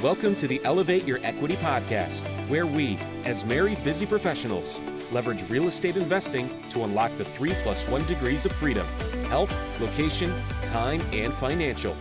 Welcome to the Elevate Your Equity podcast, where we, as married busy professionals, leverage real estate investing to unlock the 3+1 degrees of freedom: health, location, time, and financial.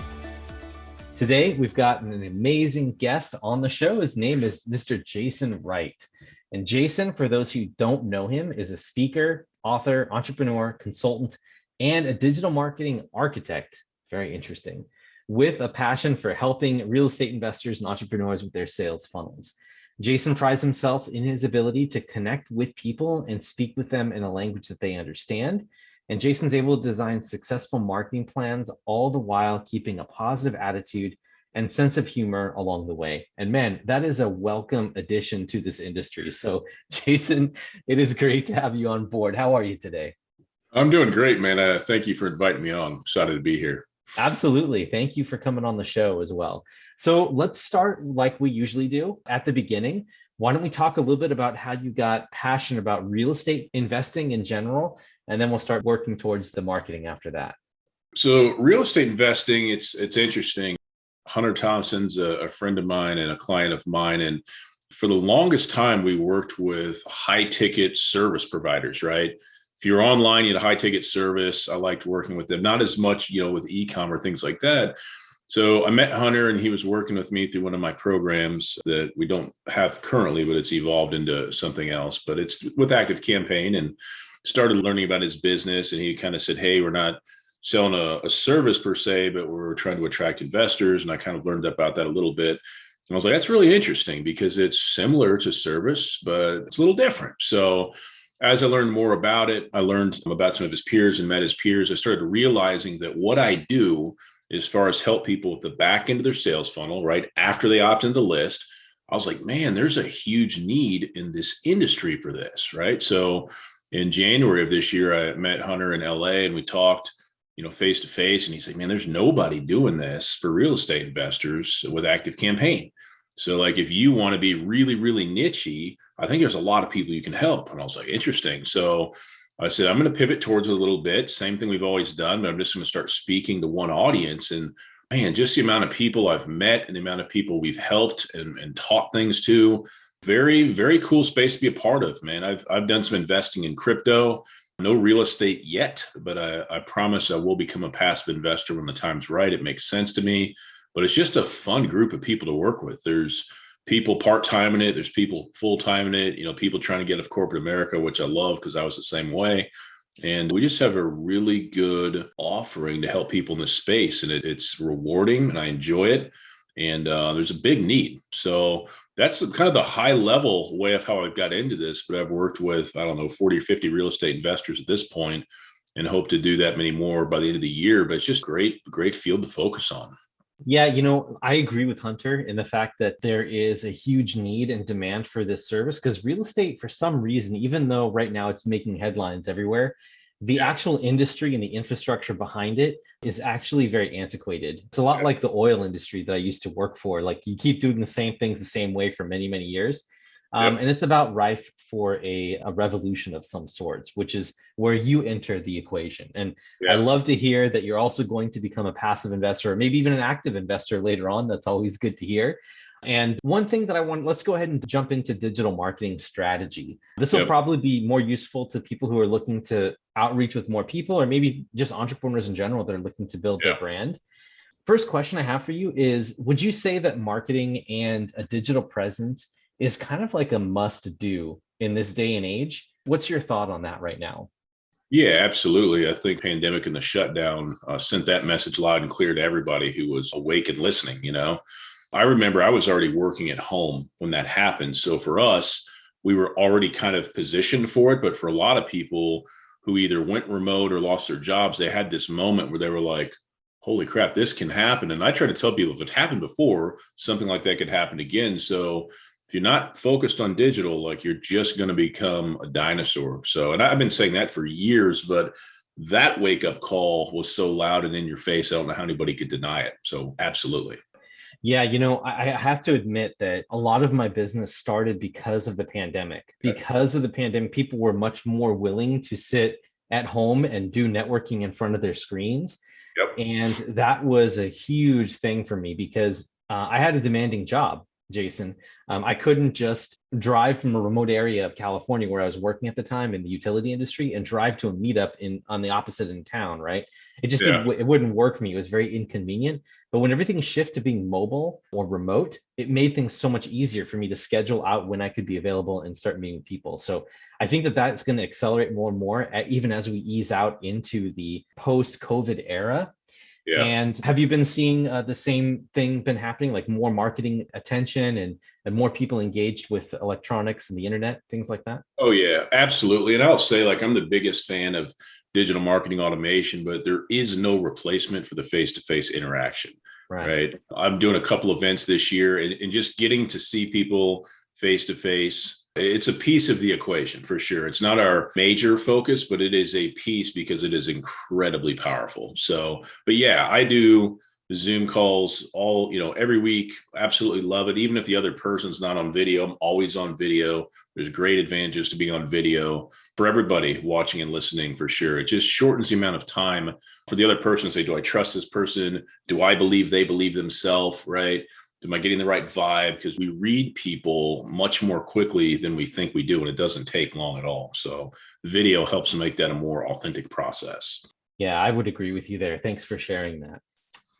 Today, we've got an amazing guest on the show. His name is Mr. Jason Wright. And Jason, for those who don't know him, is a speaker, author, entrepreneur, consultant, and a digital marketing architect. Very interesting. With a passion for helping real estate investors and entrepreneurs with their sales funnels. Jason prides himself in his ability to connect with people and speak with them in a language that they understand. And Jason's able to design successful marketing plans, all the while keeping a positive attitude and sense of humor along the way. And man, that is a welcome addition to this industry. So Jason, it is great to have you on board. How are you today? I'm doing great, man. Thank you for inviting me on. I'm excited to be here. Absolutely. Thank you for coming on the show as well. So let's start like we usually do at the beginning. Why don't we talk a little bit about how you got passionate about real estate investing in general, and then we'll start working towards the marketing after that. So real estate investing, it's interesting. Hunter Thompson's a friend of mine and a client of mine. And for the longest time, we worked with high ticket service providers, right? If you're online, you had a high ticket service. I liked working with them, not as much, with e-com or things like that. So I met Hunter and he was working with me through one of my programs that we don't have currently, but it's evolved into something else. But it's with Active Campaign, and started learning about his business. And he kind of said, hey, we're not selling a service per se, but we're trying to attract investors. And I kind of learned about that a little bit. And I was like, that's really interesting because it's similar to service, but it's a little different. So as I learned more about it, I learned about some of his peers and met his peers. I started realizing that what I do as far as help people with the back end of their sales funnel, right after they opt into the list, I was like, man, there's a huge need in this industry for this, right? So in January of this year, I met Hunter in LA and we talked, face to face. And he's like, man, there's nobody doing this for real estate investors with Active Campaign. So like, if you want to be really, really niche-y, I think there's a lot of people you can help. And I was like, interesting. So I said, I'm going to pivot towards it a little bit. Same thing we've always done, but I'm just going to start speaking to one audience. And man, just the amount of people I've met and the amount of people we've helped and taught things to, very, very cool space to be a part of, man. I've done some investing in crypto, no real estate yet, but I promise I will become a passive investor when the time's right. It makes sense to me, but it's just a fun group of people to work with. There's people part-time in it. There's people full-time in it, people trying to get out of corporate America, which I love because I was the same way. And we just have a really good offering to help people in this space. And it's rewarding and I enjoy it. And there's a big need. So that's kind of the high level way of how I got into this. But I've worked with, 40 or 50 real estate investors at this point and hope to do that many more by the end of the year. But it's just great field to focus on. Yeah, I agree with Hunter in the fact that there is a huge need and demand for this service because real estate, for some reason, even though right now it's making headlines everywhere, the actual industry and the infrastructure behind it is actually very antiquated. It's a lot like the oil industry that I used to work for. Like you keep doing the same things the same way for many, many years. And it's about rife for a revolution of some sorts, which is where you enter the equation. And I love to hear that you're also going to become a passive investor, or maybe even an active investor later on. That's always good to hear. And one thing that let's go ahead and jump into digital marketing strategy. This will probably be more useful to people who are looking to outreach with more people, or maybe just entrepreneurs in general that are looking to build their brand. First question I have for you is, would you say that marketing and a digital presence is kind of like a must do in this day and age? What's your thought on that right now? Yeah, absolutely. I think pandemic and the shutdown sent that message loud and clear to everybody who was awake and listening. I remember I was already working at home when that happened. So for us, we were already kind of positioned for it. But for a lot of people who either went remote or lost their jobs, they had this moment where they were like, holy crap, this can happen. And I try to tell people if it happened before, something like that could happen again. So if you're not focused on digital, like you're just going to become a dinosaur. So, and I've been saying that for years, but that wake up call was so loud and in your face. I don't know how anybody could deny it. So absolutely. Yeah, I have to admit that a lot of my business started because of the pandemic. Because of the pandemic, people were much more willing to sit at home and do networking in front of their screens. And that was a huge thing for me because I had a demanding job, Jason. I couldn't just drive from a remote area of California where I was working at the time in the utility industry and drive to a meetup on the opposite end of town, right? It just Yeah. it wouldn't work for me. It was very inconvenient. But when everything shifted to being mobile or remote, it made things so much easier for me to schedule out when I could be available and start meeting people. So I think that that's going to accelerate more and more, even as we ease out into the post-COVID era. Yeah. And have you been seeing the same thing been happening, like more marketing attention and more people engaged with electronics and the internet, things like that? Oh yeah, absolutely. And I'll say, like, I'm the biggest fan of digital marketing automation, but there is no replacement for the face-to-face interaction. Right. I'm doing a couple events this year, and just getting to see people face to face. It's a piece of the equation for sure. It's not our major focus, but it is a piece because it is incredibly powerful. So, but yeah, I do Zoom calls every week. Absolutely love it. Even if the other person's not on video, I'm always on video. There's great advantages to being on video for everybody watching and listening for sure. It just shortens the amount of time for the other person to say, do I trust this person? Do I believe they believe themselves? Right? Am I getting the right vibe? Because we read people much more quickly than we think we do, and it doesn't take long at all. So video helps make that a more authentic process. Yeah, I would agree with you there. Thanks for sharing that.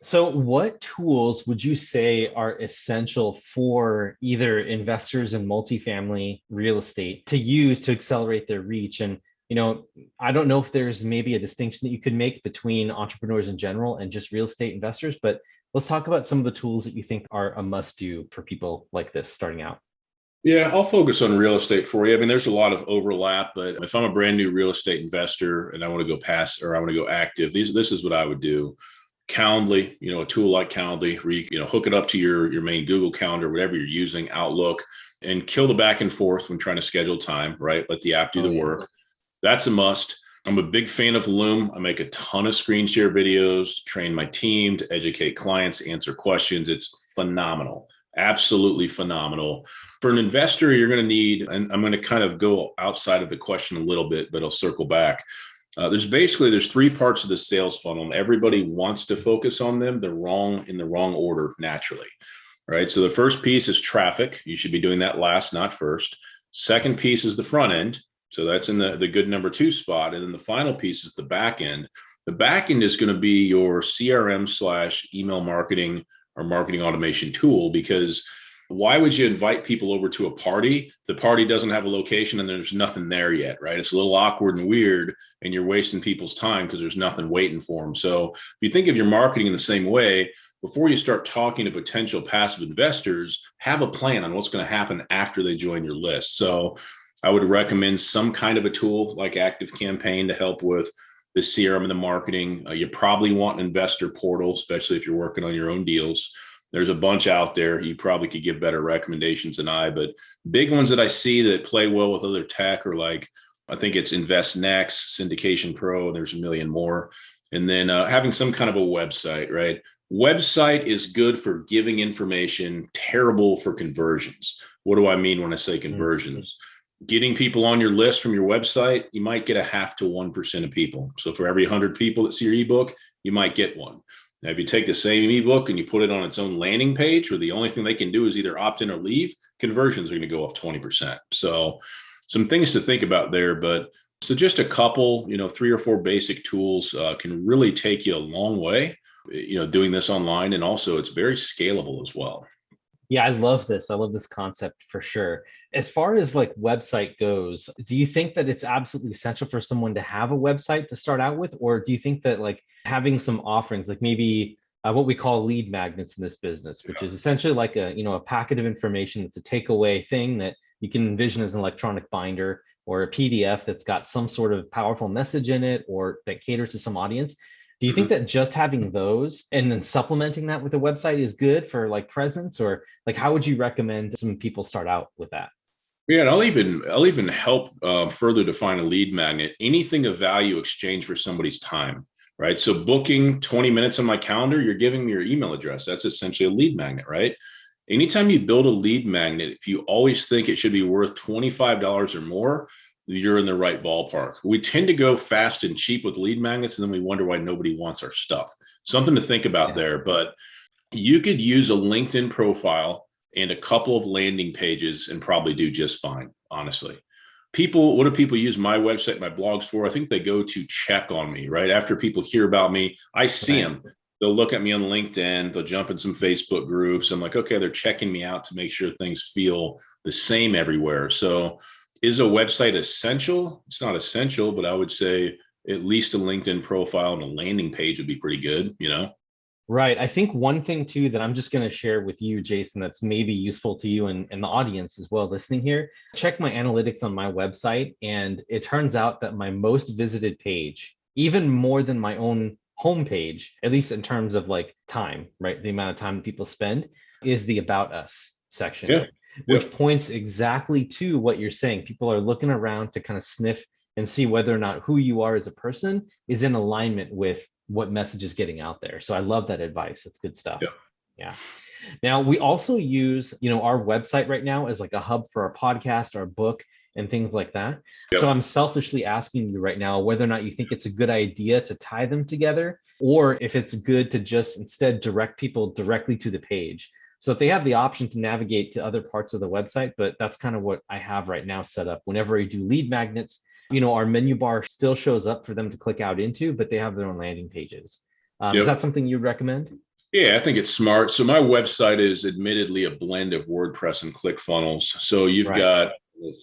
So what tools would you say are essential for either investors in multifamily real estate to use to accelerate their reach? And, I don't know if there's maybe a distinction that you could make between entrepreneurs in general and just real estate investors, but let's talk about some of the tools that you think are a must do for people like this starting out. Yeah, I'll focus on real estate for you. I mean, there's a lot of overlap, but if I'm a brand new real estate investor and I want to go I want to go active, this is what I would do. Calendly, a tool like Calendly, where you hook it up to your main Google Calendar, whatever you're using, Outlook, and kill the back and forth when trying to schedule time, right? Let the app do the work. That's a must. I'm a big fan of Loom. I make a ton of screen share videos to train my team, to educate clients, answer questions. It's phenomenal. Absolutely phenomenal. For an investor, you're going to need, and I'm going to kind of go outside of the question a little bit, but I'll circle back. There's three parts of the sales funnel, and everybody wants to focus on them. They're in the wrong order naturally, right? So the first piece is traffic. You should be doing that last, not first. Second piece is the front end. So that's in the good number 2 spot. And then the final piece is the back end. The back end is going to be your CRM/email marketing or marketing automation tool, because why would you invite people over to a party? The party doesn't have a location and there's nothing there yet, right? It's a little awkward and weird, and you're wasting people's time because there's nothing waiting for them. So if you think of your marketing in the same way, before you start talking to potential passive investors, have a plan on what's going to happen after they join your list. So I would recommend some kind of a tool like ActiveCampaign to help with the CRM and the marketing. You probably want an investor portal, especially if you're working on your own deals. There's a bunch out there. You probably could give better recommendations than I, but big ones that I see that play well with other tech are like, I think it's InvestNext, Syndication Pro, there's a million more. And then having some kind of a website, right? Website is good for giving information, terrible for conversions. What do I mean when I say conversions? Getting people on your list from your website, you might get 0.5 to 1% of people. So for every 100 people that see your ebook, you might get one. Now, if you take the same ebook and you put it on its own landing page where the only thing they can do is either opt in or leave, conversions are going to go up 20%. So some things to think about there. But so just a couple, 3 or 4 basic tools can really take you a long way, doing this online. And also it's very scalable as well. Yeah, I love this. I love this concept for sure. As far as like website goes, do you think that it's absolutely essential for someone to have a website to start out with? Or do you think that like having some offerings, like maybe what we call lead magnets in this business, which is essentially like a packet of information that's a takeaway thing that you can envision as an electronic binder or a PDF that's got some sort of powerful message in it or that caters to some audience? Do you think that just having those and then supplementing that with a website is good for like presence, or like how would you recommend some people start out with that? Yeah, and I'll even help further define a lead magnet. Anything of value exchanged for somebody's time, right? So booking 20 minutes on my calendar, you're giving me your email address. That's essentially a lead magnet, right? Anytime you build a lead magnet, if you always think it should be worth $25 or more, you're in the right ballpark. We tend to go fast and cheap with lead magnets, and then we wonder why nobody wants our stuff. Something to think about there. But You could use a LinkedIn profile and a couple of landing pages and probably do just fine, honestly. What do people use my website, my blogs for? I think they go to check on me, right? After people hear about me, I see them. They'll look at me on LinkedIn. They'll jump in some Facebook groups. I'm like, okay, they're checking me out to make sure things feel the same everywhere. So is a website essential? It's not essential, but I would say at least a LinkedIn profile and a landing page would be pretty good, Right. I think one thing too that I'm just going to share with you, Jason, that's maybe useful to you and the audience as well listening here. Check my analytics on my website, and it turns out that my most visited page, even more than my own homepage, at least in terms of like time, right? The amount of time people spend, is the About Us section, which points exactly to what you're saying. People are looking around to kind of sniff and see whether or not who you are as a person is in alignment with what message is getting out there. So I love that advice. That's good stuff. Yeah. Now we also use, our website right now as like a hub for our podcast, our book, and things like that. So I'm selfishly asking you right now whether or not you think it's a good idea to tie them together, or if it's good to just instead direct people directly to the page. So if they have the option to navigate to other parts of the website, but that's kind of what I have right now set up. Whenever I do lead magnets, our menu bar still shows up for them to click out into, but they have their own landing pages. Is that something you'd recommend? Yeah, I think it's smart. So my website is admittedly a blend of WordPress and ClickFunnels. So you've got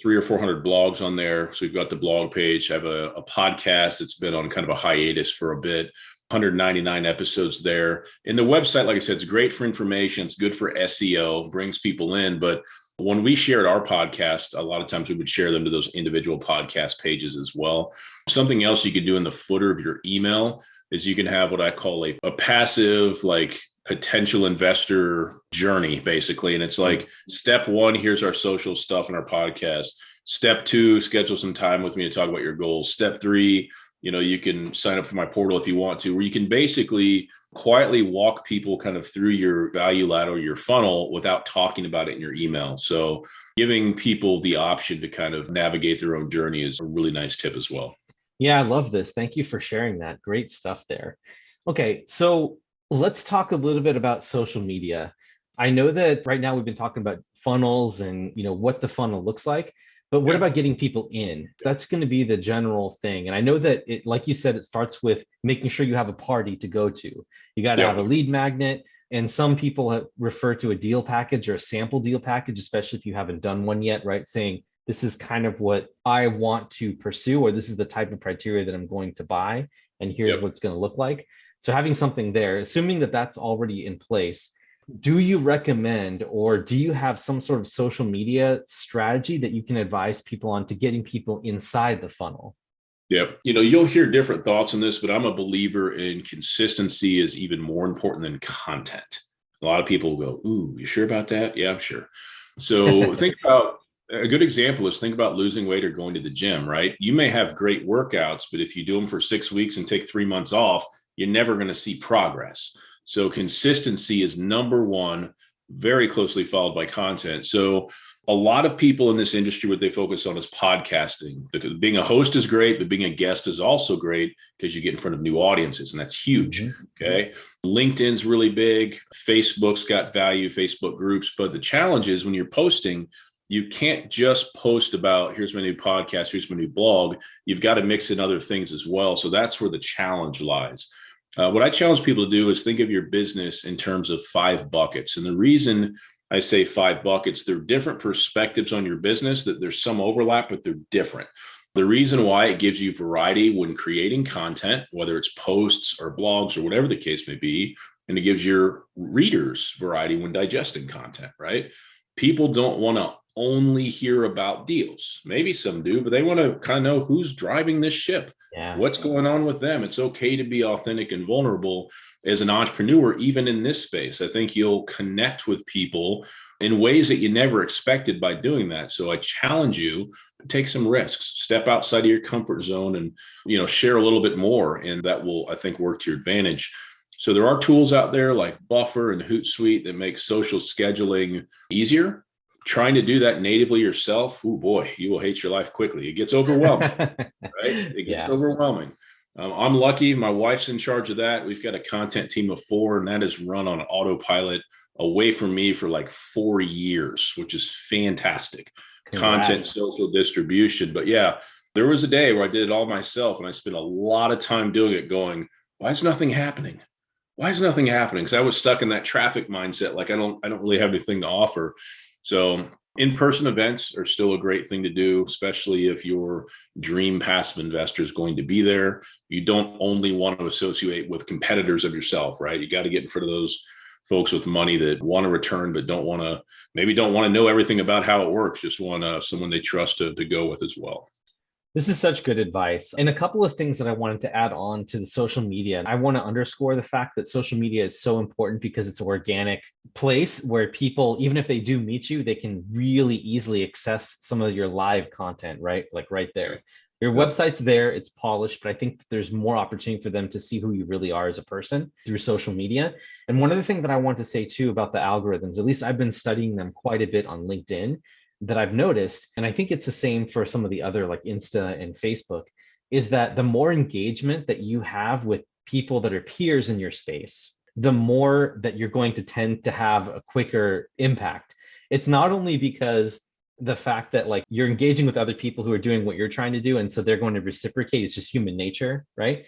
300 or 400 blogs on there. So we've got the blog page. I have a podcast that's been on kind of a hiatus for a bit. 199 episodes there. And the website, like I said, it's great for information. It's good for SEO, brings people in. But when we shared our podcast, a lot of times we would share them to those individual podcast pages as well. Something else you could do in the footer of your email is you can have what I call a passive, like potential investor journey, basically. And it's like step 1, here's our social stuff in our podcast. Step 2, schedule some time with me to talk about your goals. Step 3, you can sign up for my portal if you want to, where you can basically quietly walk people kind of through your value ladder, your funnel, without talking about it in your email. So giving people the option to kind of navigate their own journey is a really nice tip as well. Yeah, I love this. Thank you for sharing that. Great stuff there. Okay, so let's talk a little bit about social media. I know that right now we've been talking about funnels and what the funnel looks like. But what about getting people in? That's going to be the general thing. And I know that like you said, it starts with making sure you have a party to go to. You got to have a lead magnet. And some people refer to a deal package or a sample deal package, especially if you haven't done one yet, right? Saying, this is kind of what I want to pursue, or this is the type of criteria that I'm going to buy. And here's what it's going to look like. So having something there, assuming that that's already in place, do you recommend, or do you have some sort of social media strategy that you can advise people on to getting people inside the funnel? Yeah. You'll hear different thoughts on this, but I'm a believer in consistency is even more important than content. A lot of people go, ooh, you sure about that? Yeah, I'm sure. So think about a good example is think about losing weight or going to the gym, right? You may have great workouts, but if you do them for 6 weeks and take 3 months off, you're never going to see progress. So consistency is number one, very closely followed by content. So a lot of people in this industry, what they focus on is podcasting. Because being a host is great, but being a guest is also great because you get in front of new audiences, and that's huge. Okay. LinkedIn's really big. Facebook's got value, Facebook groups. But the challenge is when you're posting, you can't just post about, here's my new podcast, here's my new blog. You've got to mix in other things as well. So that's where the challenge lies. What I challenge people to do is think of your business in terms of 5 buckets. And the reason I say 5 buckets, they're different perspectives on your business, that there's some overlap, but they're different. The reason why it gives you variety when creating content, whether it's posts or blogs or whatever the case may be, and it gives your readers variety when digesting content, right? People don't want to only hear about deals. Maybe some do, but they want to kind of know who's driving this ship. What's going on with them. It's okay to be authentic and vulnerable as an entrepreneur, even in this space. I think you'll connect with people in ways that you never expected by doing that. So I challenge you to take some risks, step outside of your comfort zone and, share a little bit more. And that will, I think, work to your advantage. So there are tools out there like Buffer and Hootsuite that make social scheduling easier. Trying to do that natively yourself, oh boy, you will hate your life quickly. It gets overwhelming, right? It gets overwhelming. I'm lucky. My wife's in charge of that. We've got a content team of 4, and that is run on autopilot away from me for like 4 years, which is fantastic. Content, Congrats. social distribution. But yeah, there was a day where I did it all myself, and I spent a lot of time doing it going, why is nothing happening? Why is nothing happening? Because I was stuck in that traffic mindset. Like I don't really have anything to offer. So in-person events are still a great thing to do, especially if your dream passive investor is going to be there. You don't only want to associate with competitors of yourself, right? You got to get in front of those folks with money that want to return, but don't want to know everything about how it works. Just want someone they trust to go with as well. This is such good advice. And a couple of things that I wanted to add on to the social media. I want to underscore the fact that social media is so important because it's an organic place where people, even if they do meet you, they can really easily access some of your live content, right? Like right there. Your website's there, it's polished, but I think there's more opportunity for them to see who you really are as a person through social media. And one of the things that I want to say too about the algorithms, at least I've been studying them quite a bit on LinkedIn, that I've noticed, and I think it's the same for some of the other like Insta and Facebook, is that the more engagement that you have with people that are peers in your space, the more that you're going to tend to have a quicker impact. It's not only because the fact that like you're engaging with other people who are doing what you're trying to do, and so they're going to reciprocate. It's just human nature, right?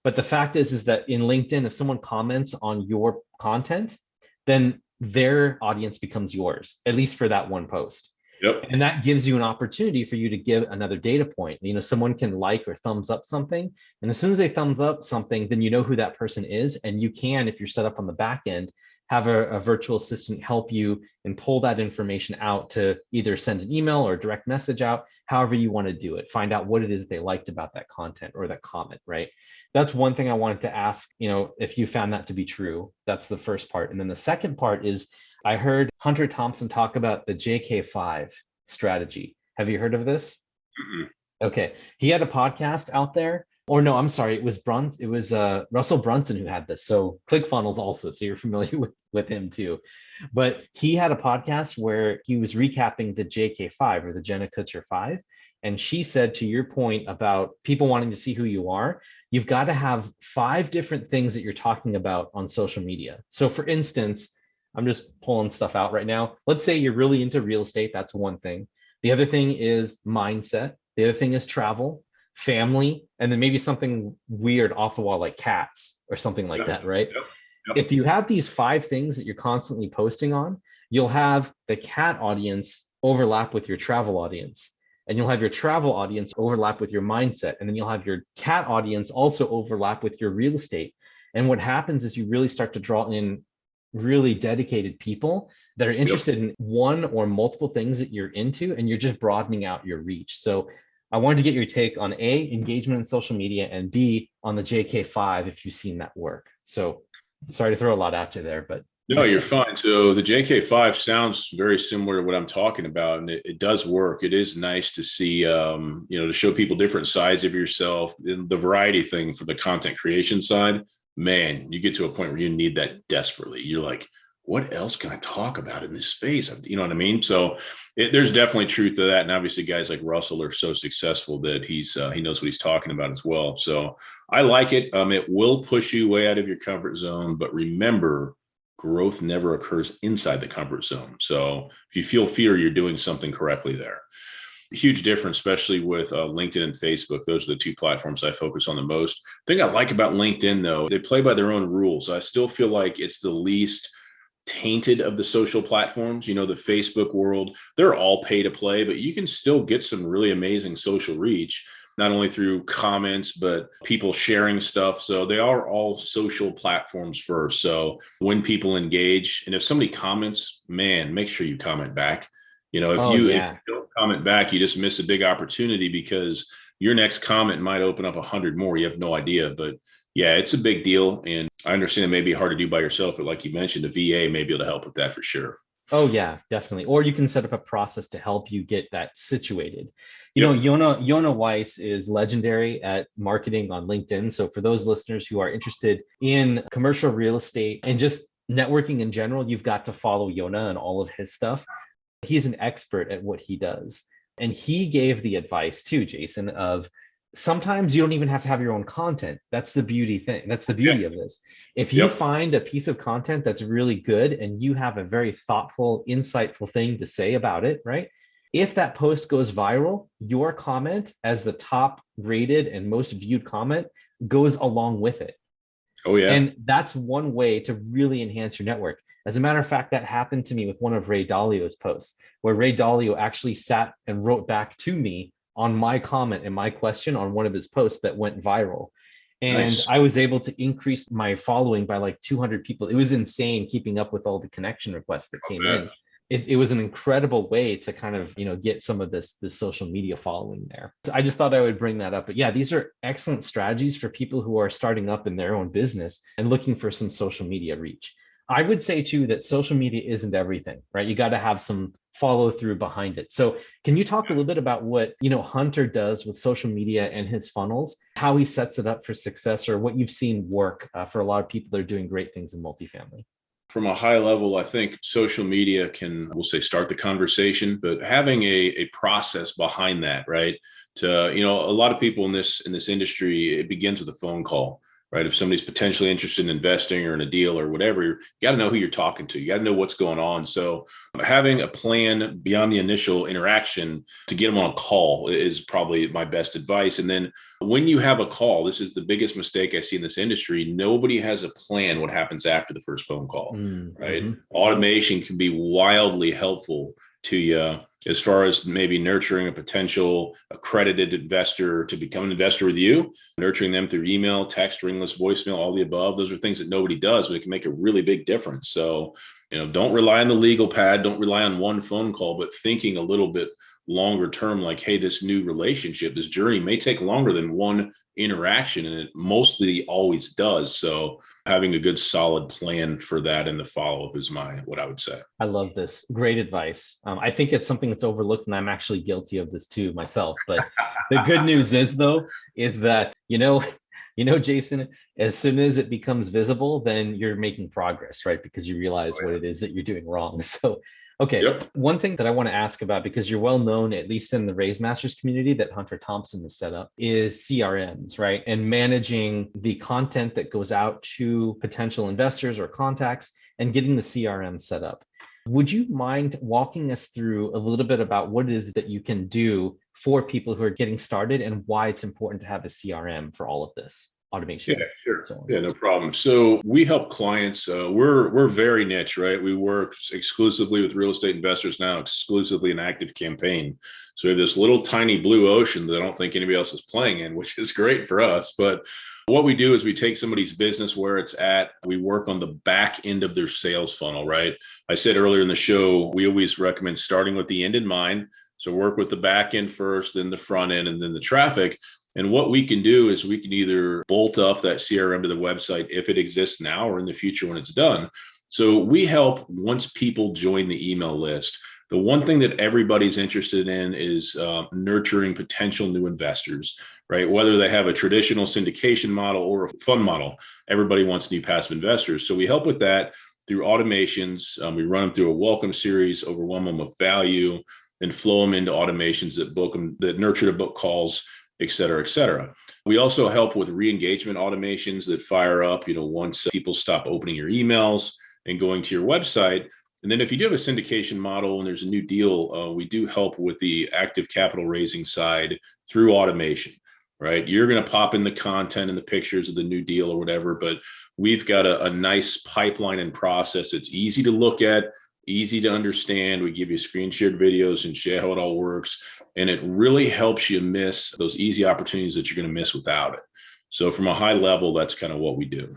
But the fact is that in LinkedIn, if someone comments on your content, then their audience becomes yours, at least for that one post. Yep. And that gives you an opportunity for you to give another data point. Someone can like or thumbs up something. And as soon as they thumbs up something, then you know who that person is. And you can, if you're set up on the back end, have a virtual assistant help you and pull that information out to either send an email or a direct message out, however you want to do it. Find out what it is they liked about that content or that comment, right? That's one thing I wanted to ask, if you found that to be true. That's the first part. And then the second part is, I heard Hunter Thompson talk about the JK5 strategy. Have you heard of this? Mm-mm. Okay. He had a podcast out there. Or no, I'm sorry. It was Russell Brunson who had this. So ClickFunnels also. So you're familiar with him too. But he had a podcast where he was recapping the JK5 or the Jenna Kutcher 5. And she said, to your point about people wanting to see who you are, you've got to have 5 different things that you're talking about on social media. So for instance, I'm just pulling stuff out right now. Let's say you're really into real estate. That's one thing. The other thing is mindset. The other thing is travel, family, and then maybe something weird off the wall like cats or something like that, right? Yep. If you have these 5 things that you're constantly posting on, you'll have the cat audience overlap with your travel audience. And you'll have your travel audience overlap with your mindset. And then you'll have your cat audience also overlap with your real estate. And what happens is you really start to draw in really dedicated people that are interested in one or multiple things that you're into, and you're just broadening out your reach. So I wanted to get your take on A, engagement in social media, and B, on the JK5, if you've seen that work. So sorry to throw a lot at you there, but. No, you're fine. So the JK5 sounds very similar to what I'm talking about, and it does work. It is nice to see, to show people different sides of yourself. And the variety thing for the content creation side, man, you get to a point where you need that desperately. You're like, what else can I talk about in this space? You know what I mean? So there's definitely truth to that. And obviously guys like Russell are so successful that he knows what he's talking about as well. So I like it. It will push you way out of your comfort zone, but remember, growth never occurs inside the comfort zone. So if you feel fear, you're doing something correctly there. Huge difference, especially with LinkedIn and Facebook. Those are the 2 platforms I focus on the most. The thing I like about LinkedIn, though, they play by their own rules. I still feel like it's the least tainted of the social platforms. The Facebook world, they're all pay to play, but you can still get some really amazing social reach, not only through comments, but people sharing stuff. So they are all social platforms first. So when people engage, and if somebody comments, man, make sure you comment back. If you don't comment back, you just miss a big opportunity because your next comment might open up 100 more. You have no idea. But yeah, it's a big deal. And I understand it may be hard to do by yourself, but like you mentioned, the VA may be able to help with that for sure. Oh yeah, definitely. Or you can set up a process to help you get that situated. Yona Weiss is legendary at marketing on LinkedIn. So for those listeners who are interested in commercial real estate and just networking in general, you've got to follow Yona and all of his stuff. He's an expert at what he does. And he gave the advice too, Jason, of sometimes you don't even have to have your own content. That's the beauty of this. If you find a piece of content that's really good and you have a very thoughtful, insightful thing to say about it, right? If that post goes viral, your comment as the top rated and most viewed comment goes along with it. Oh, yeah. And that's one way to really enhance your network. As a matter of fact, that happened to me with one of Ray Dalio's posts, where Ray Dalio actually sat and wrote back to me on my comment and my question on one of his posts that went viral. And Nice. I was able to increase my following by like 200 people. It was insane keeping up with all the connection requests that came in. It was an incredible way to kind of, get some of this social media following there. I just thought I would bring that up. But yeah, these are excellent strategies for people who are starting up in their own business and looking for some social media reach. I would say too that social media isn't everything, right? You got to have some follow through behind it. So can you talk a little bit about what, Hunter does with social media and his funnels, how he sets it up for success, or what you've seen work for a lot of people that are doing great things in multifamily? From a high level, I think social media can, we'll say, start the conversation, but having a process behind that, right? To, a lot of people in this industry, it begins with a phone call, right? If somebody's potentially interested in investing or in a deal or whatever, you got to know who you're talking to. You got to know what's going on. So having a plan beyond the initial interaction to get them on a call is probably my best advice. And then when you have a call, this is the biggest mistake I see in this industry. Nobody has a plan what happens after the first phone call, right? Automation can be wildly helpful to you as far as maybe nurturing a potential accredited investor to become an investor with you, nurturing them through email, text, ringless voicemail, all the above. Those are things that nobody does, but it can make a really big difference. So, don't rely on the legal pad, don't rely on one phone call, but thinking a little bit longer term, like, hey, this new relationship, this journey may take longer than one interaction, and it mostly always does. So having a good solid plan for that and the follow-up is what I would say. I love this. Great advice. I think it's something that's overlooked, and I'm actually guilty of this too myself. But the good news is that, Jason, as soon as it becomes visible, then you're making progress, right? Because you realize what it is that you're doing wrong. So okay. One thing that I want to ask about, because you're well known, at least in the Raise Masters community that Hunter Thompson has set up, is CRMs, right? And managing the content that goes out to potential investors or contacts and getting the CRM set up. Would you mind walking us through a little bit about what it is that you can do for people who are getting started and why it's important to have a CRM for all of this? Automation. Yeah, sure. Yeah, no problem. So we help clients. We're very niche, right? We work exclusively with real estate investors now, exclusively an active campaign. So we have this little tiny blue ocean that I don't think anybody else is playing in, which is great for us. But what we do is we take somebody's business where it's at. We work on the back end of their sales funnel, right? I said earlier in the show, we always recommend starting with the end in mind. So work with the back end first, then the front end, and then the traffic. And what we can do is we can either bolt up that CRM to the website if it exists now or in the future when it's done. So we help once people join the email list. The one thing that everybody's interested in is nurturing potential new investors, right? Whether they have a traditional syndication model or a fund model, everybody wants new passive investors. So we help with that through automations. We run them through a welcome series, overwhelm them with value, and flow them into automations that nurture to book calls, et cetera, et cetera. We also help with re-engagement automations that fire up, once people stop opening your emails and going to your website. And then if you do have a syndication model and there's a new deal, we do help with the active capital raising side through automation, right? You're going to pop in the content and the pictures of the new deal or whatever, but we've got a nice pipeline and process. It's easy to look at, easy to understand. We give you screen shared videos and share how it all works. And it really helps you miss those easy opportunities that you're going to miss without it. So from a high level, that's kind of what we do.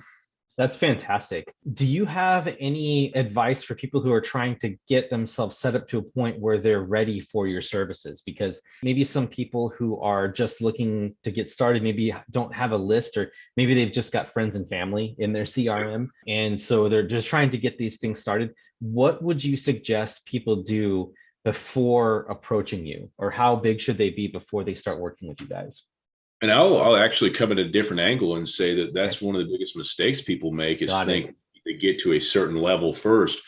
That's fantastic. Do you have any advice for people who are trying to get themselves set up to a point where they're ready for your services? Because maybe some people who are just looking to get started, maybe don't have a list, or maybe they've just got friends and family in their CRM. And so they're just trying to get these things started. What would you suggest people do before approaching you, or how big should they be before they start working with you guys? And I'll actually come at a different angle and say that that's one of the biggest mistakes people make is think they get to a certain level first.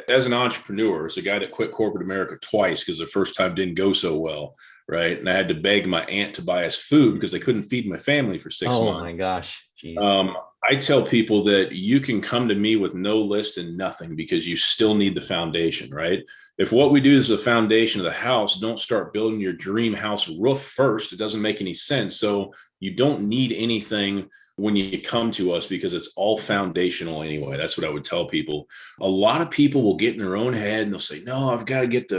As an entrepreneur, as a guy that quit corporate America twice because the first time didn't go so well, right? And I had to beg my aunt to buy us food because I couldn't feed my family for 6 months. Oh my gosh. Jeez. I tell people that you can come to me with no list and nothing because you still need the foundation, right? If what we do is the foundation of the house, don't start building your dream house roof first. It doesn't make any sense. So you don't need anything when you come to us because it's all foundational anyway. That's what I would tell people. A lot of people will get in their own head and they'll say, no, I've got to get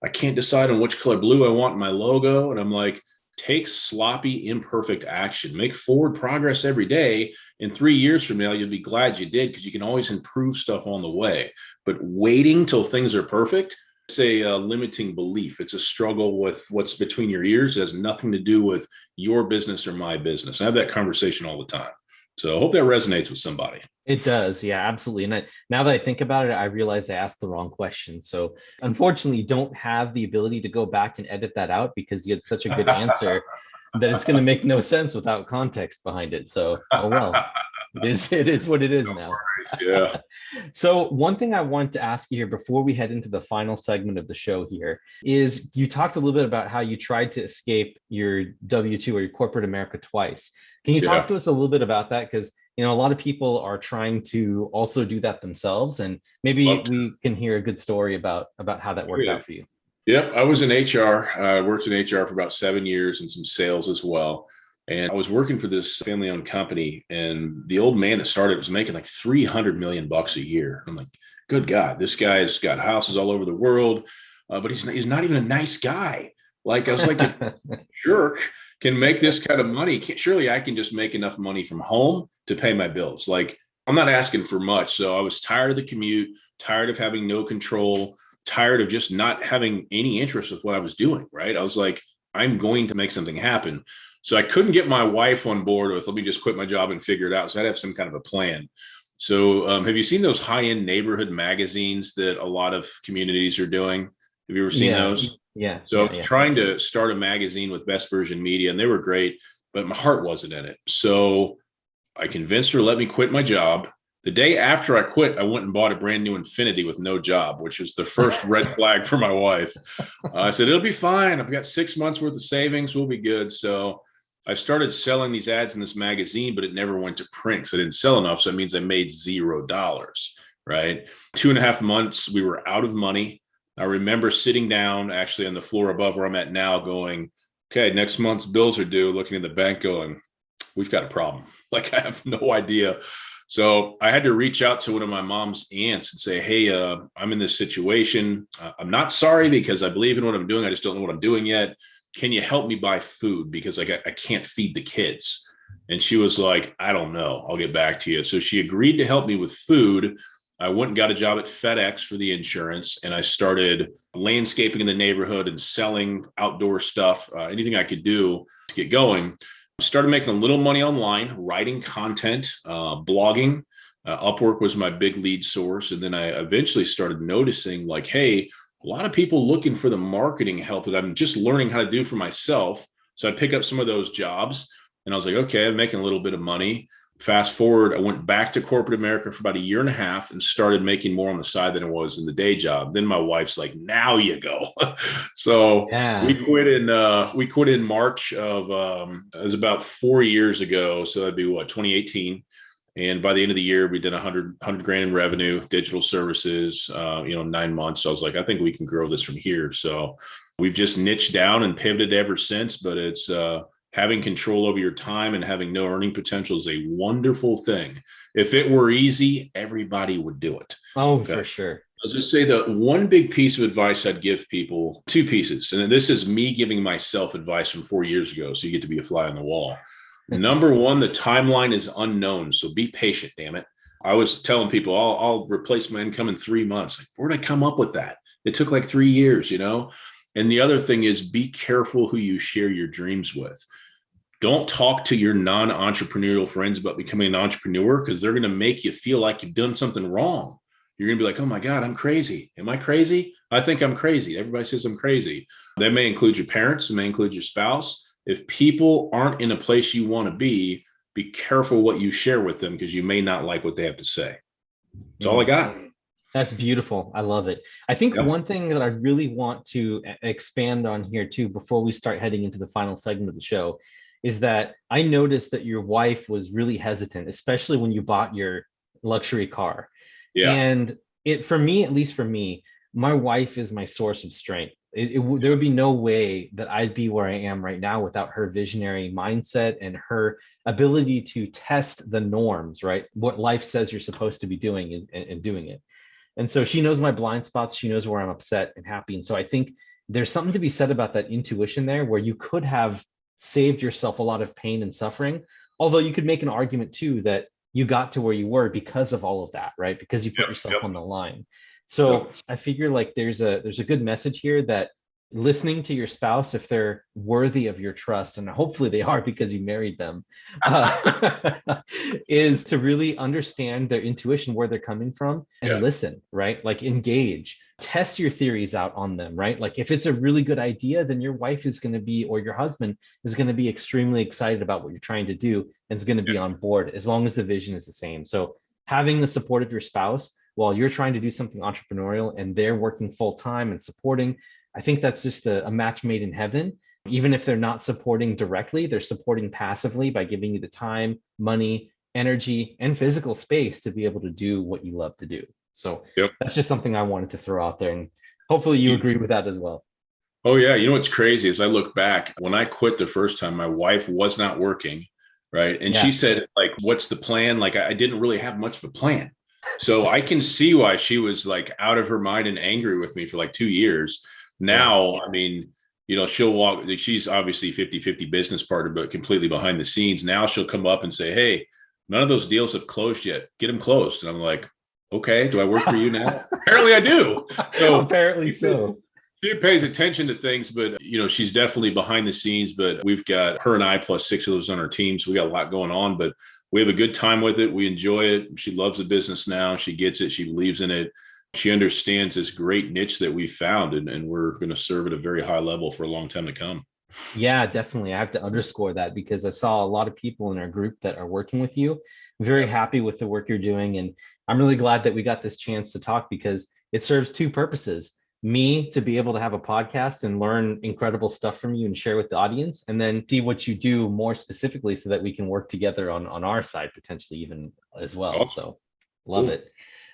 I can't decide on which color blue I want in my logo. And I'm like, take sloppy, imperfect action, make forward progress every day. In 3 years from now, you'll be glad you did because you can always improve stuff on the way. But waiting till things are perfect, it's a limiting belief. It's a struggle with what's between your ears. It has nothing to do with your business or my business. I have that conversation all the time. So I hope that resonates with somebody. It does. Yeah, absolutely. And now that I think about it, I realize I asked the wrong question. So unfortunately, you don't have the ability to go back and edit that out because you had such a good answer that it's going to make no sense without context behind it. So, oh well. It is what it is now. Yeah. So one thing I want to ask you here before we head into the final segment of the show here is you talked a little bit about how you tried to escape your W-2 or your corporate America twice. Can you talk to us a little bit about that? Because, a lot of people are trying to also do that themselves. And maybe we can hear a good story about how that worked out for you. Yep. I was in HR. I worked in HR for about 7 years and some sales as well. And I was working for this family-owned company, and the old man that started was making like $300 million a year. I'm like, good God, this guy's got houses all over the world, but he's not even a nice guy. Like I was like, if a jerk can make this kind of money, surely I can just make enough money from home to pay my bills. Like I'm not asking for much. So I was tired of the commute, tired of having no control, tired of just not having any interest with what I was doing. Right? I was like, I'm going to make something happen. So I couldn't get my wife on board with, let me just quit my job and figure it out. So I'd have some kind of a plan. So have you seen those high-end neighborhood magazines that a lot of communities are doing? Have you ever seen those? Yeah. So I was trying to start a magazine with Best Version Media, and they were great, but my heart wasn't in it. So I convinced her to let me quit my job. The day after I quit, I went and bought a brand new Infiniti with no job, which was the first red flag for my wife. I said, it'll be fine. I've got 6 months worth of savings. We'll be good. So I started selling these ads in this magazine, but it never went to print. So I didn't sell enough. So it means I made $0, right? 2.5 months, we were out of money. I remember sitting down actually on the floor above where I'm at now going, okay, next month's bills are due, looking at the bank going, we've got a problem. Like I have no idea. So I had to reach out to one of my mom's aunts and say, hey, I'm in this situation. I'm not sorry because I believe in what I'm doing. I just don't know what I'm doing yet. Can you help me buy food? Because I can't feed the kids. And she was like, I don't know. I'll get back to you. So she agreed to help me with food. I went and got a job at FedEx for the insurance. And I started landscaping in the neighborhood and selling outdoor stuff, anything I could do to get going. Started making a little money online, writing content, blogging. Upwork was my big lead source. And then I eventually started noticing like, hey, a lot of people looking for the marketing help that I'm just learning how to do for myself. So I'd pick up some of those jobs and I was like, okay, I'm making a little bit of money. Fast forward, I went back to corporate America for about 1.5 years and started making more on the side than it was in the day job. Then my wife's like, now you go. So we quit in March of, it was about 4 years ago. So that'd be 2018. And by the end of the year, we did 100 grand in revenue, digital services, 9 months. So I was like, I think we can grow this from here. So we've just niched down and pivoted ever since, but it's having control over your time and having no earning potential is a wonderful thing. If it were easy, everybody would do it. Oh, okay? For sure. I'll just say the one big piece of advice I'd give people, 2 pieces. And this is me giving myself advice from 4 years ago. So you get to be a fly on the wall. Number one, the timeline is unknown. So be patient, damn it. I was telling people I'll replace my income in 3 months. Like, where'd I come up with that? It took like 3 years, And the other thing is be careful who you share your dreams with. Don't talk to your non-entrepreneurial friends about becoming an entrepreneur because they're going to make you feel like you've done something wrong. You're going to be like, oh my God, I'm crazy. Am I crazy? I think I'm crazy. Everybody says I'm crazy. That may include your parents. It may include your spouse. If people aren't in a place you want to be careful what you share with them because you may not like what they have to say. That's all I got. That's beautiful. I love it. I think Yep. one thing that I really want to expand on here too, before we start heading into the final segment of the show, is that I noticed that your wife was really hesitant, especially when you bought your luxury car. Yeah. And it, for me, at least for me, my wife is my source of strength. There would be no way that I'd be where I am right now without her visionary mindset and her ability to test the norms, right? What life says you're supposed to be doing is and doing it. And so she knows my blind spots. She knows where I'm upset and happy. And so I think there's something to be said about that intuition there, where you could have saved yourself a lot of pain and suffering. Although you could make an argument too that you got to where you were because of all of that, right? Because you put Yep. yourself Yep. on the line. So Yep. I figure like there's a good message here that listening to your spouse, if they're worthy of your trust, and hopefully they are because you married them, is to really understand their intuition, where they're coming from, and Yeah. listen, right? Like engage, test your theories out on them, right? Like if it's a really good idea, then your wife is going to be, or your husband is going to be extremely excited about what you're trying to do and is going to be Yeah. on board as long as the vision is the same. So having the support of your spouse while you're trying to do something entrepreneurial and they're working full time and supporting, I think that's just a match made in heaven. Even if they're not supporting directly, they're supporting passively by giving you the time, money, energy, and physical space to be able to do what you love to do. So Yep. that's just something I wanted to throw out there. And hopefully you agree with that as well. Oh yeah. You know what's crazy is I look back when I quit the first time, my wife was not working. Right. And Yeah. she said, like, what's the plan? Like, I didn't really have much of a plan. So I can see why she was like out of her mind and angry with me for like 2 years. Now, I mean, she'll walk, she's obviously 50-50 business partner, but completely behind the scenes. Now she'll come up and say, hey, none of those deals have closed yet. Get them closed. And I'm like, okay, do I work for you now? Apparently I do. So apparently so. She pays attention to things, but she's definitely behind the scenes. But we've got her and I plus 6 of those on our team. So we got a lot going on, but we have a good time with it. We enjoy it. She loves the business now. She gets it. She believes in it. She understands this great niche that we found, and we're going to serve at a very high level for a long time to come. Yeah, definitely. I have to underscore that because I saw a lot of people in our group that are working with you. I'm very happy with the work you're doing. And I'm really glad that we got this chance to talk because it serves two purposes. Me to be able to have a podcast and learn incredible stuff from you and share with the audience, and then see what you do more specifically so that we can work together on our side, potentially even as well. Oh, so love cool. it.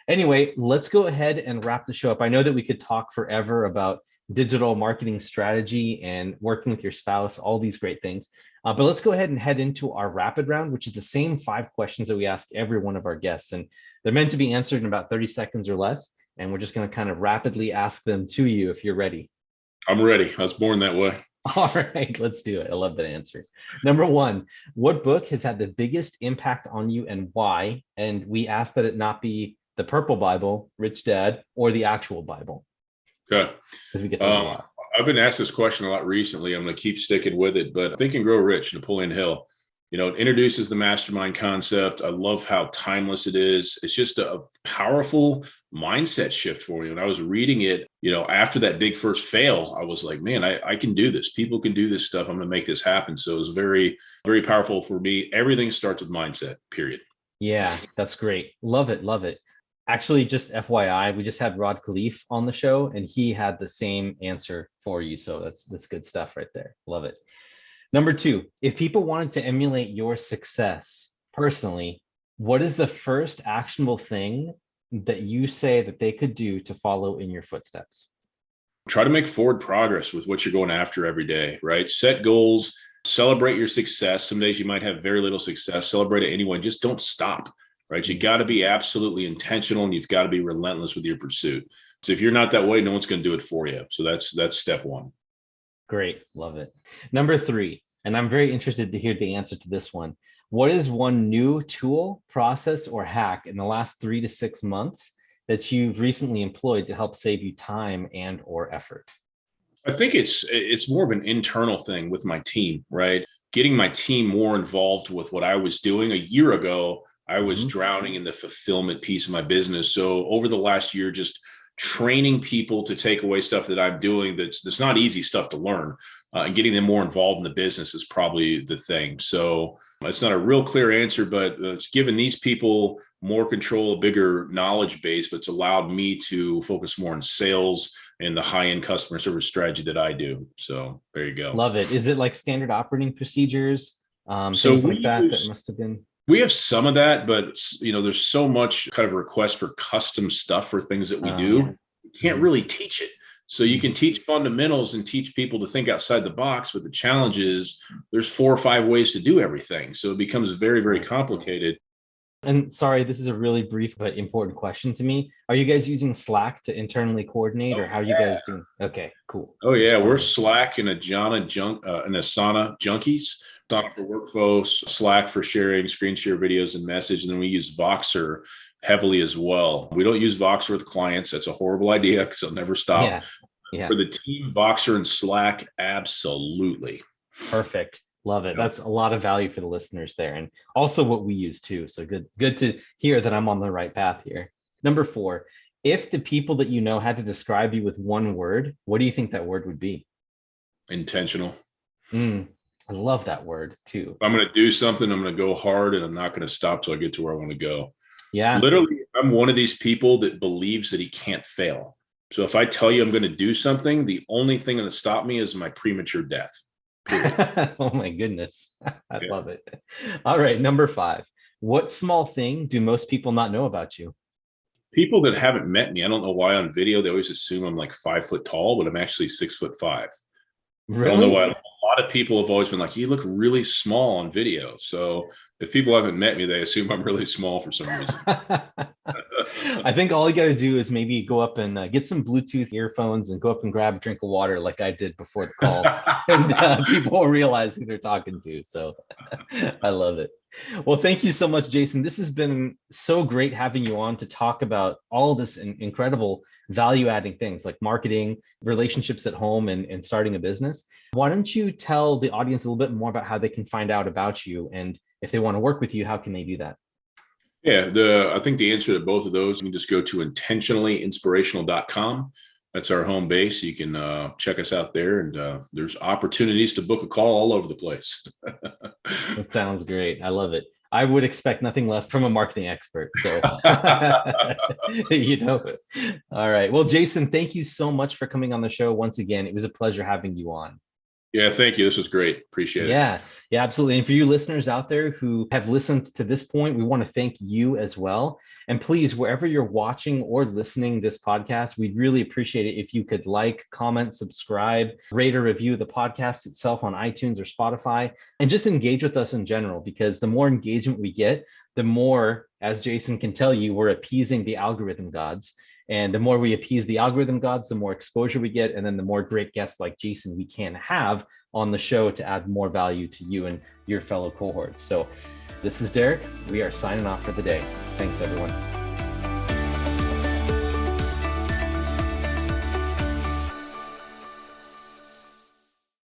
Anyway, let's go ahead and wrap the show up. I know that we could talk forever about digital marketing strategy and working with your spouse, all these great things. But let's go ahead and head into our rapid round, which is the same 5 questions that we ask every one of our guests. And they're meant to be answered in about 30 seconds or less. And we're just going to kind of rapidly ask them to you if you're ready. I'm ready. I was born that way. All right, let's do it. I love that answer. Number 1, what book has had the biggest impact on you and why? And we ask that it not be the Purple Bible, Rich Dad, or the actual Bible. Okay. Because we get those a lot. I've been asked this question a lot recently. I'm going to keep sticking with it, but Think and Grow Rich, Napoleon Hill, it introduces the mastermind concept. I love how timeless it is. It's just a powerful mindset shift for you. And I was reading it, after that big first fail, I was like, man, I can do this. People can do this stuff. I'm going to make this happen. So it was very, very powerful for me. Everything starts with mindset, period. Yeah, that's great. Love it. Love it. Actually, just FYI, we just had Rod Khleif on the show and he had the same answer for you. So that's good stuff right there. Love it. Number 2, if people wanted to emulate your success personally, what is the first actionable thing that you say that they could do to follow in your footsteps? Try to make forward progress with what you're going after every day, right? Set goals, celebrate your success. Some days you might have very little success. Celebrate it anyway. Just don't stop, right? You got to be absolutely intentional and you've got to be relentless with your pursuit. So if you're not that way, no one's going to do it for you. So that's step 1. Great. Love it. Number 3, and I'm very interested to hear the answer to this one. What is one new tool, process, or hack in the last 3 to 6 months that you've recently employed to help save you time and or effort? I think it's more of an internal thing with my team, right? Getting my team more involved with what I was doing. A year ago, I was drowning in the fulfillment piece of my business. So over the last year, just training people to take away stuff that I'm doing that's not easy stuff to learn, and getting them more involved in the business is probably the thing. So it's not a real clear answer, but it's giving these people more control, a bigger knowledge base, but it's allowed me to focus more on sales and the high-end customer service strategy that I do. So there you go. Love it. Is it like standard operating procedures? So Things like that must have been. We have some of that, but there's so much kind of request for custom stuff for things that we do. Yeah. You can't really teach it. So you can teach fundamentals and teach people to think outside the box, but the challenge is there's 4 or 5 ways to do everything. So it becomes very, very complicated. And sorry, this is a really brief but important question to me. Are you guys using Slack to internally coordinate, or how are you guys doing? Okay, cool. Oh yeah, we're Slack and Asana junkies. Asana for workflow, Slack for sharing screen share videos and message, and then we use Voxer heavily as well. We don't use Voxer with clients. That's a horrible idea because it'll never stop. Yeah. For the team, Voxer and Slack, absolutely. Perfect. Love it. That's a lot of value for the listeners there, and also what we use too. So good to hear that I'm on the right path here. Number 4, if the people that you know had to describe you with one word, what do you think that word would be? Intentional. I love that word too. If I'm going to do something, I'm going to go hard, and I'm not going to stop till I get to where I want to go. Yeah. Literally, I'm one of these people that believes that he can't fail. So if I tell you I'm going to do something, the only thing going to stop me is my premature death. Oh my goodness. I love it. All right. Number 5, what small thing do most people not know about you? People that haven't met me, I don't know why on video, they always assume I'm like 5 foot tall, but I'm actually 6'5". Really? I don't know why. A lot of people have always been like, you look really small on video. So if people haven't met me, they assume I'm really small for some reason. I think all you got to do is maybe go up and get some Bluetooth earphones and go up and grab a drink of water like I did before the call. And people will realize who they're talking to. So I love it. Well, thank you so much, Jason. This has been so great having you on to talk about all this incredible value-adding things like marketing, relationships at home, and starting a business. Why don't you tell the audience a little bit more about how they can find out about you, and if they want to work with you, how can they do that? Yeah, I think the answer to both of those, you can just go to intentionallyinspirational.com. That's our home base. You can check us out there, and there's opportunities to book a call all over the place. That sounds great. I love it. I would expect nothing less from a marketing expert. So, All right. Well, Jason, thank you so much for coming on the show once again. It was a pleasure having you on. Yeah, thank you. This was great. Appreciate it. Yeah, absolutely. And for you listeners out there who have listened to this point, we want to thank you as well. And please, wherever you're watching or listening this podcast, we'd really appreciate it if you could like, comment, subscribe, rate or review the podcast itself on iTunes or Spotify, and just engage with us in general, because the more engagement we get, the more, as Jason can tell you, we're appeasing the algorithm gods. And the more we appease the algorithm gods, the more exposure we get, and then the more great guests like Jason we can have on the show to add more value to you and your fellow cohorts. So this is Derek. We are signing off for the day. Thanks, everyone.